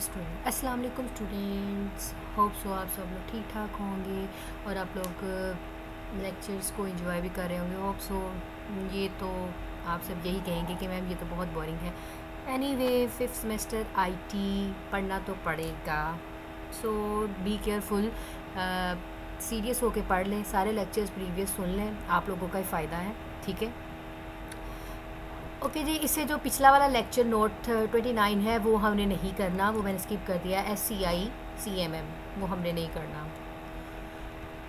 अस्सलाम वालेकुम students. Hope so आप सब लोग ठीक ठाक होंगे और आप लोग लेक्चर्स को एंजॉय भी कर रहे होंगे। होप सो ये तो आप सब यही कहेंगे कि मैम ये तो बहुत बोरिंग है। एनीवे, फिफ्थ सेमेस्टर आईटी पढ़ना तो पड़ेगा, सो बी केयरफुल, सीरियस होके पढ़ लें, सारे लेक्चर्स प्रीवियस सुन लें, आप लोगों का ही फ़ायदा है। ठीक है, ओके जी। इससे जो पिछला वाला लेक्चर नोट 29 है वो हमने नहीं करना, वो मैंने स्किप कर दिया। SCI CMM वो हमने नहीं करना।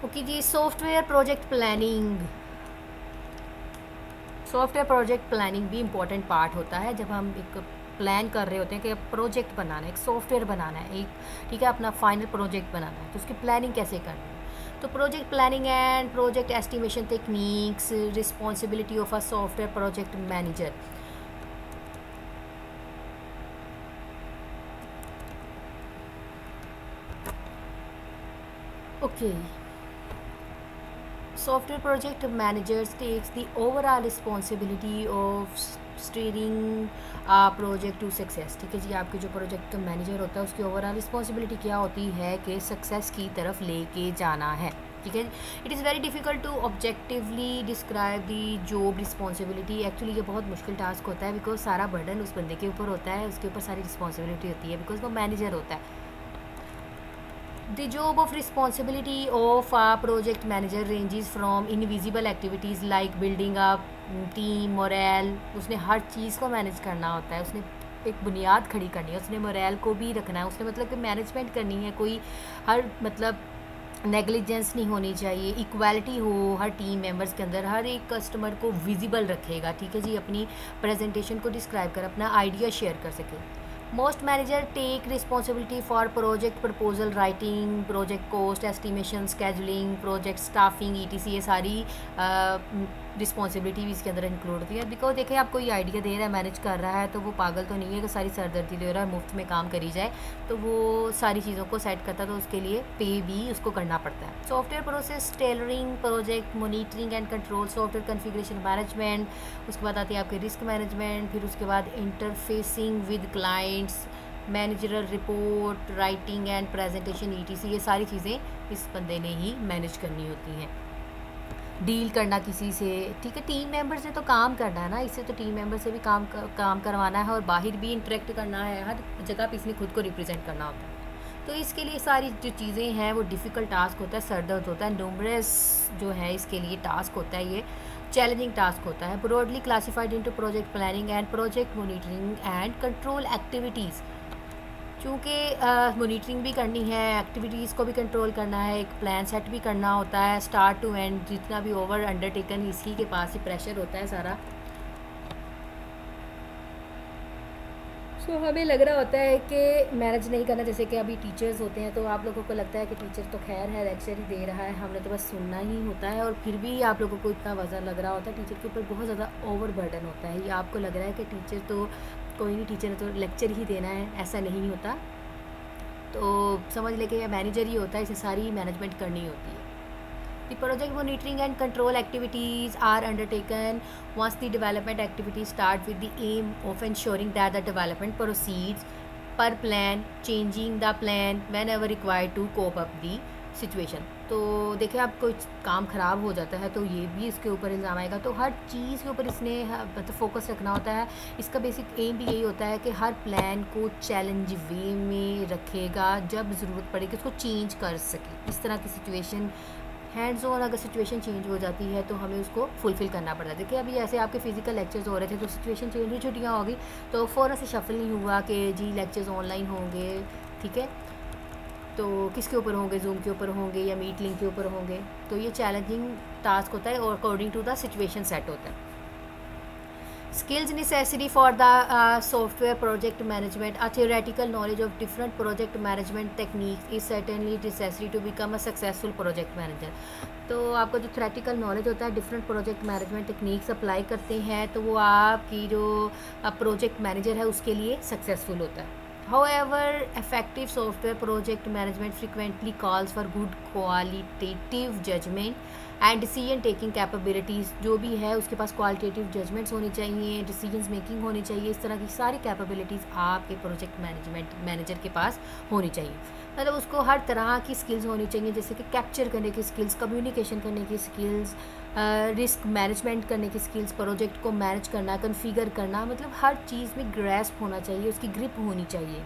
ओके जी। Software project planning, software project planning भी इम्पोर्टेंट पार्ट होता है जब हम एक प्लान कर रहे होते हैं कि प्रोजेक्ट बनाना है, एक सॉफ्टवेयर बनाना है, एक ठीक है अपना फाइनल प्रोजेक्ट बनाना है, तो उसकी प्लानिंग कैसे करनी है। तो project planning and project estimation techniques, responsibility of a software project manager. Okay, software project managers takes the overall responsibility of steering a project to success। ठीक है जी, आपके जो प्रोजेक्ट मैनेजर होता है उसकी ओवरऑल रिस्पॉन्सिबिलिटी क्या होती है कि सक्सेस की तरफ लेके जाना है। ठीक है, it is very difficult to objectively describe the job responsibility. Actually ये बहुत मुश्किल टास्क होता है बिकॉज सारा बर्डन उस बंदे के ऊपर होता है, उसके ऊपर सारी रिस्पॉन्सिबिलिटी होती है बिकॉज वो मैनेजर होता है। The job of responsibility of a project manager ranges from invisible activities like building up team morale। उसने हर चीज़ को मैनेज करना होता है, उसने एक बुनियाद खड़ी करनी है, उसने मोरल को भी रखना है, उसने मतलब कि मैनेजमेंट करनी है। कोई हर मतलब नेग्लिजेंस नहीं होनी चाहिए, इक्वालिटी हो हर टीम मेंबर्स के अंदर, हर एक कस्टमर को विजिबल रखेगा। ठीक है जी, अपनी प्रेजेंटेशन को डिस्क्राइब कर अपना आइडिया शेयर कर सके। Most manager take responsibility for project proposal writing, project cost estimation, scheduling, project staffing ETC। ये सारी रिस्पॉन्सिबिलिटी भी इसके अंदर इंक्लूड होती है। बिकॉज देखिए, आप कोई आइडिया दे रहा है, मैनेज कर रहा है, तो वो पागल तो नहीं है कि सारी सरदर्दी ले रहा है, मुफ्त में काम करी जाए। तो वो सारी चीज़ों को सेट करता है, तो उसके लिए पे भी उसको करना पड़ता है। Software process tailoring, project monitoring and control, software configuration management, उसके बाद आती है आपके रिस्क मैनेजमेंट, फिर उसके बाद interfacing with clients, managerial report writing and presentation ETC। ये सारी चीज़ें इस बंदे ने ही मैनेज करनी होती हैं। डील करना किसी से, ठीक है, टीम मेंबर से तो काम करना है ना, इससे तो टीम मेंबर से भी काम करवाना है और बाहर भी इंटरेक्ट करना है, हर जगह पे इसने खुद को रिप्रेजेंट करना होता है। तो इसके लिए सारी जो चीज़ें हैं वो डिफ़िकल्ट टास्क होता है, सरदर्द होता है, न्यूमरस जो है इसके लिए टास्क होता है, ये चैलेंजिंग टास्क होता है। Broadly classified into project planning and project monitoring and control activities. चूँकि मॉनिटरिंग भी करनी है, एक्टिविटीज़ को भी कंट्रोल करना है, एक प्लान सेट भी करना होता है, स्टार्ट टू एंड जितना भी ओवर अंडरटेकन इसी के पास ही प्रेशर होता है सारा। सो हमें लग रहा होता है कि मैनेज नहीं करना, जैसे कि अभी टीचर्स होते हैं तो आप लोगों को लगता है कि टीचर तो खैर है, लेक्चर ही दे रहा है, हमने तो बस सुनना ही होता है, और फिर भी आप लोगों को इतना वज़न लग रहा होता है, टीचर के ऊपर बहुत ज़्यादा ओवर बर्डन होता है। ये आपको लग रहा है कि टीचर तो कोई नहीं, टीचर ने तो लेक्चर ही देना है, ऐसा नहीं होता। तो समझ लेके ये मैनेजर ही होता है, इसे सारी मैनेजमेंट करनी होती है। The project monitoring and control activities are undertaken once the development activities start with the aim of ensuring that the development proceeds per plan, changing the plan whenever required to cope up the situation। तो देखिए, आप कोई काम ख़राब हो जाता है तो ये भी इसके ऊपर इल्ज़ाम आएगा, तो हर चीज़ के ऊपर इसने मतलब फोकस रखना होता है। इसका बेसिक एम भी यही होता है कि हर प्लान को चैलेंज वे में रखेगा, जब ज़रूरत पड़े कि उसको चेंज कर सके। इस तरह की सिचुएशन हैंड्स ऑन अगर सिचुएशन चेंज हो जाती है तो हमें उसको फुलफ़िल करना पड़ता है। देखिए, अभी ऐसे आपके फिजिकल लेक्चर्स हो रहे थे तो सिचुएशन चेंज हुई, छुट्टियाँ होगी, तो फ़ौरन से शफल नहीं हुआ कि जी लेक्चर्स ऑनलाइन होंगे। ठीक है, तो किसके ऊपर होंगे, जूम के ऊपर होंगे या मीट लिंक के ऊपर होंगे। तो ये चैलेंजिंग टास्क होता है और according to the situation set होता है। Skills necessary for the software project management. A theoretical knowledge of different project management techniques is certainly necessary to become a successful project manager। तो आपका जो theoretical knowledge होता है, different project management techniques apply करते हैं तो वो आपकी जो project manager है उसके लिए successful होता है। However, effective software project management frequently calls for good qualitative judgment and decision taking capabilities, जो भी है उसके पास क्वालिटेटिव जजमेंट्स होनी चाहिए, डिसीजंस मेकिंग होनी चाहिए, इस तरह की सारी कैपेबिलिटीज़ आपके प्रोजेक्ट मैनेजर के पास होनी चाहिए। मतलब उसको हर तरह की स्किल्स होनी चाहिए, जैसे कि कैप्चर करने की स्किल्स, कम्युनिकेशन करने की स्किल्स, रिस्क मैनेजमेंट करने की स्किल्स, प्रोजेक्ट को मैनेज करना, कन्फिगर करना, मतलब हर चीज़ में ग्रैस्प होना चाहिए, उसकी ग्रिप होनी चाहिए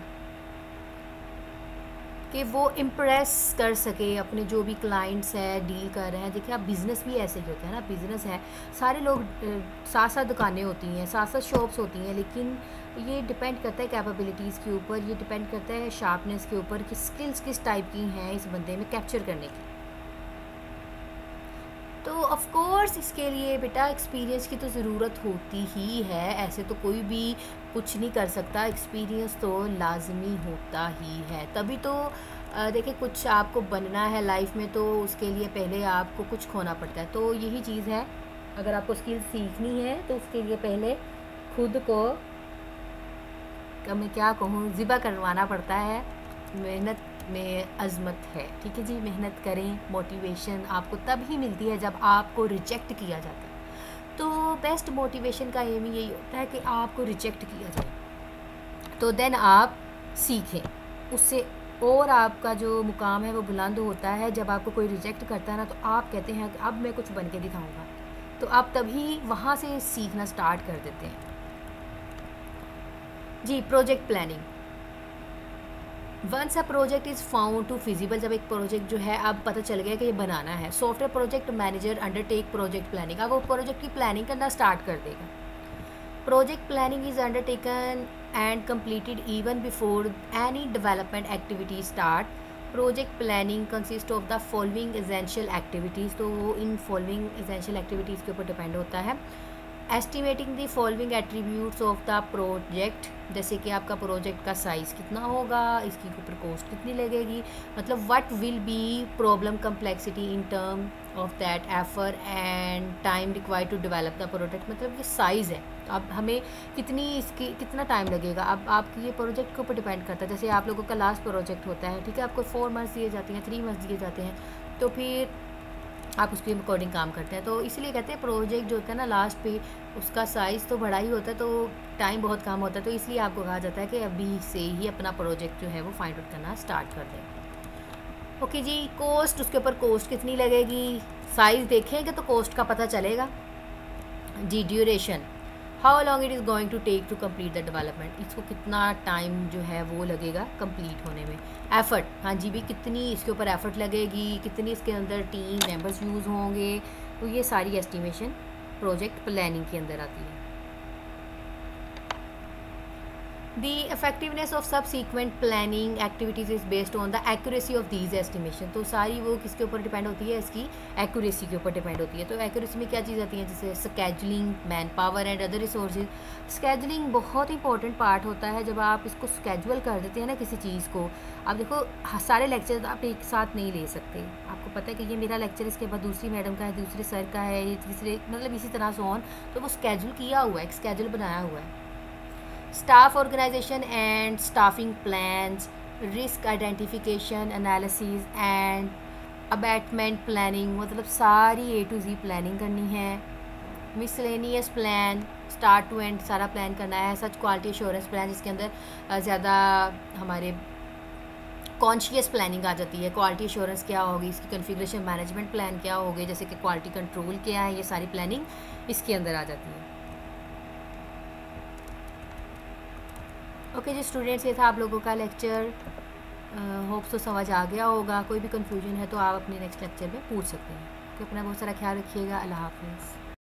कि वो इम्प्रेस कर सके अपने जो भी क्लाइंट्स है डील कर रहे हैं। देखिए आप बिज़नेस भी ऐसे ही होता है ना, बिज़नेस है, सारे लोग साथ साथ दुकानें होती हैं, साथ साथ शॉप्स होती हैं, लेकिन ये डिपेंड करता है कैपेबिलिटीज़ के ऊपर, ये डिपेंड करता है शार्पनेस के ऊपर कि स्किल्स किस टाइप की हैं इस बंदे में कैप्चर करने की। तो ऑफ कोर्स इसके लिए बेटा एक्सपीरियंस की तो ज़रूरत होती ही है, ऐसे तो कोई भी कुछ नहीं कर सकता, एक्सपीरियंस तो लाजमी होता ही है। तभी तो देखिए कुछ आपको बनना है लाइफ में, तो उसके लिए पहले आपको कुछ खोना पड़ता है। तो यही चीज़ है, अगर आपको स्किल सीखनी है तो उसके लिए पहले खुद को मैं क्या कहूँ ज़िबा करवाना पड़ता है। मेहनत में अज़मत है, ठीक है जी। मेहनत करें, मोटिवेशन आपको तब ही मिलती है जब आपको रिजेक्ट किया जाता है। तो बेस्ट मोटिवेशन का एम यही होता है कि आपको रिजेक्ट किया जाए, तो देन आप सीखें उससे, और आपका जो मुकाम है वो बुलंद होता है। जब आपको कोई रिजेक्ट करता है ना, तो आप कहते हैं कि अब मैं कुछ बन के दिखाऊँगा, तो आप तभी वहाँ से सीखना स्टार्ट कर देते हैं जी। Project planning, once a project is found to feasible, जब एक प्रोजेक्ट जो है अब पता चल गया कि ये बनाना है, software project manager undertake project planning, अब वो प्रोजेक्ट की प्लानिंग करना स्टार्ट कर देगा। Project planning is undertaken and completed even before any development activity start. Project planning consist of the following essential activities, तो वो इन फॉलोइंग एसेंशियल एक्टिविटीज़ के ऊपर डिपेंड होता है। Estimating the following attributes of the project, जैसे कि आपका project का साइज़ कितना होगा, इसकी ऊपर कॉस्ट कितनी लगेगी, मतलब what will be problem complexity in term of that effort and time required to develop the product, मतलब ये साइज़ है, तो अब हमें कितना टाइम लगेगा। अब आपकी ये प्रोजेक्ट के ऊपर डिपेंड करता है। जैसे आप लोगों का लास्ट प्रोजेक्ट होता है, ठीक है, आपको 4 मंथ्स दिए जाते हैं, 3 मंथ्स दिए जाते हैं, तो फिर आप उसके अकॉर्डिंग काम करते हैं। तो इसलिए कहते हैं प्रोजेक्ट जो होता है ना लास्ट पे, उसका साइज़ तो बड़ा ही होता है, तो टाइम बहुत कम होता है, तो इसलिए आपको कहा जाता है कि अभी से ही अपना प्रोजेक्ट जो है वो फाइंड आउट करना स्टार्ट कर दें। ओके जी, कॉस्ट, उसके ऊपर कॉस्ट कितनी लगेगी, साइज़ देखेंगे तो कॉस्ट का पता चलेगा जी। Duration, how long it is going to take to complete the development, इसको कितना टाइम जो है वो लगेगा कंप्लीट होने में। एफ़र्ट, हाँ जी भी, कितनी इसके ऊपर एफ़र्ट लगेगी, कितनी इसके अंदर टीम मेंबर्स यूज़ होंगे, तो ये सारी एस्टिमेशन प्रोजेक्ट प्लानिंग के अंदर आती है। The effectiveness of subsequent planning activities is based on the accuracy of these estimation, तो सारी वो किसके ऊपर डिपेंड होती है, इसकी एक्यूरेसी के ऊपर डिपेंड होती है। तो एक्यूरेसी में क्या चीज़ आती है, जैसे scheduling, man power and other resources. Scheduling बहुत इंपॉर्टेंट पार्ट होता है, जब आप इसको स्केजुअल कर देते हैं ना किसी चीज़ को। आप देखो सारे लेक्चर आप एक साथ नहीं ले सकते, आपको पता है कि ये मेरा लेक्चर, इसके बाद दूसरी मैडम का है, दूसरे सर का है, ये तीसरे, मतलब इसी तरह से ऑन, तो वो स्केजुअल किया हुआ है, एक स्केजुअल बनाया हुआ है। Staff organization and staffing plans, risk identification analysis and abatement planning, मतलब सारी A to Z प्लानिंग करनी है। Miscellaneous plan, start to end सारा प्लान करना है। सच क्वालिटी एश्योरेंस प्लान, जिसके अंदर ज़्यादा हमारे कॉन्शियस प्लानिंग आ जाती है। क्वालिटी एश्योरेंस क्या होगी, इसकी कॉन्फ़िगरेशन मैनेजमेंट प्लान क्या होगी, जैसे कि क्वालिटी कंट्रोल क्या है, ये सारी प्लानिंग इसके अंदर आ जाती है। ओके जी स्टूडेंट्स, ये था आप लोगों का लेक्चर, होप्स तो समझ आ गया होगा। कोई भी कन्फ्यूजन है तो आप अपने नेक्स्ट लेक्चर में पूछ सकते हैं। तो अपना बहुत सारा ख्याल रखिएगा। अल्लाह हाफ़िज़।